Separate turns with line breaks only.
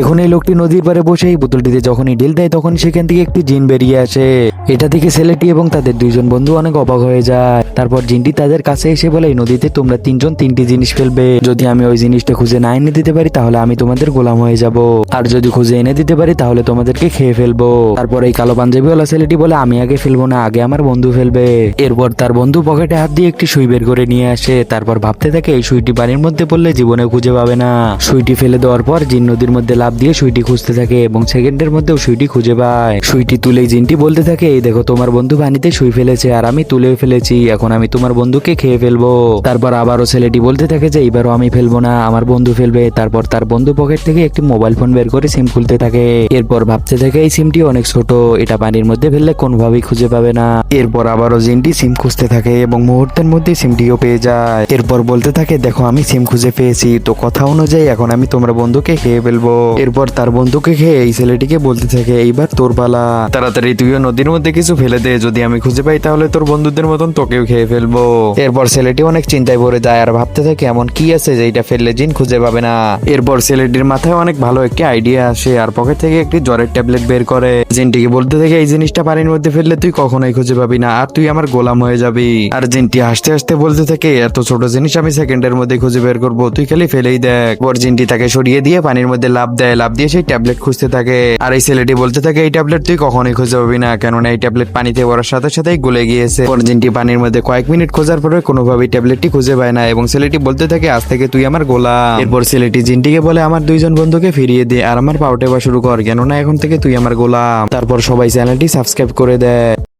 দেখুন এই লোকটি নদীর পাড়ে বসে এই বোতলটিতে যখনই ঢিল দেয় তখন সেখান থেকে একটি জিন বেরিয়ে আসে। এটা দেখে ছেলেটি এবং তাদের দুইজন বন্ধু অনেক অবাক হয়ে যায়। তারপর জিনটি তাদের কাছে এসে বলে, এই নদীতে তোমরা তিনজন তিনটি জিনিস ফেলবে, যদি আমি ওই জিনিসটা খুঁজে না এনে দিতে পারি তাহলে আমি তোমাদের গোলাম হয়ে যাব, আর যদি খুঁজে এনে দিতে পারি তাহলে তোমাদেরকে খেয়ে ফেলবো। তারপর এই কালো পাঞ্জাবিওয়ালা ছেলেটি বলে, আমি আগে ফেলবো না, আগে আমার বন্ধু ফেলবে। এরপর তার বন্ধু পকেটে হাত দিয়ে একটি সুই বের করে নিয়ে আসে। তারপর ভাবতে থাকে এই সুইটি পানির মধ্যে পড়লে জীবনে খুঁজে পাবে না। সুইটি ফেলে দেওয়ার পর জিন নদীর মধ্যে লাফ দিয়ে সুইটি খুঁজতে থাকে এবং সেকেন্ডের মধ্যেও সুইটি খুঁজে পায়। সুইটি তুলে জিনটি বলতে থাকে, এই দেখো তোমার বন্ধু পানিতে সুই ফেলেছে আর আমি তুলেও ফেলেছি, এখন আমি তোমার বন্ধুকে খেয়ে ফেলবো। তারপর আবারও ছেলেটি বলতে থাকে যে এইবারও আমি ফেলবো না, আমার বন্ধু ফেলবে। তারপর তার বন্ধু পকেট থেকে একটি মোবাইল ফোন বের করে সিম খুলতে থাকে। এরপর ভাবতে থাকে এই সিমটি অনেক ছোট, এটা পানির মধ্যে ফেললে কোনোভাবেই খুঁজে পাবে না। এরপর আবারও জিনটি সিম খুঁজতে থাকে এবং মুহূর্তের মধ্যে সিমটিও পেয়ে যায়। এরপর বলতে থাকে, দেখো আমি সিম খুঁজে পেয়েছি, তো কথা অনুযায়ী এখন আমি তোমার বন্ধুকে খেয়ে ফেলবো। এরপর তার বন্ধুকে খেয়ে এই ছেলেটিকে বলতে থাকে, এইবার তোর পালা, তাড়াতাড়ি তুইও নদীর মধ্যে কিছু ফেলে দে, যদি আমি খুঁজে পাই তাহলে তোর বন্ধুদের মতন তোকেও খেয়ে ফেলবো। এরপর ছেলেটি অনেক চিন্তায় পড়ে যায় আর ভাবতে থাকে এমন কি আছে যে এটা ফেললে জিন খুঁজে পাবে না। এরপর ছেলেটির মাথায় অনেক ভালো একটি আইডিয়া আসে আর পকেট থেকে একটি জ্বরের ট্যাবলেট বের করে জিনটিকে বলতে থাকে, এই জিনিসটা পানির মধ্যে ফেললে তুই কখনোই খুঁজে পাবি না আর তুই আমার গোলাম হয়ে যাবি। আর জিনটি হাসতে হাসতে বলতে থাকে, এত ছোট জিনিস আমি সেকেন্ডের মধ্যে খুঁজে বের করবো, তুই খালি ফেলেই দেখ। পর জিনটি তাকে সরিয়ে দিয়ে পানির মধ্যে লাফ দেয়, লাফ দিয়ে সেই ট্যাবলেট খুঁজতে থাকে। আর এই ছেলেটি বলতে থাকে, এই ট্যাবলেট তুই কখনোই খুঁজে পাবি না, কেননা এই ট্যাবলেট পানিতে পড়ার সাথে সাথেই গলে গিয়েছে। পর জিনটি পানির মধ্যে কয়েক মিনিট খোঁজার পরে কোনোভাবেই ট্যাবলেটটি খুঁজে পায় না এবং ছেলেটি বলতে থাকে, আজ থেকে তুই আমার গোলাম। এরপর ছেলেটি জিনটিকে বলে, আমার দুইজন বন্ধুকে ফিরিয়ে দে আর আমার পাউটে বা শুরু কর, কেননা এখন থেকে তুই আমার গোলাম। তারপর সবাই চ্যানেলটি সাবস্ক্রাইব করে দেয়।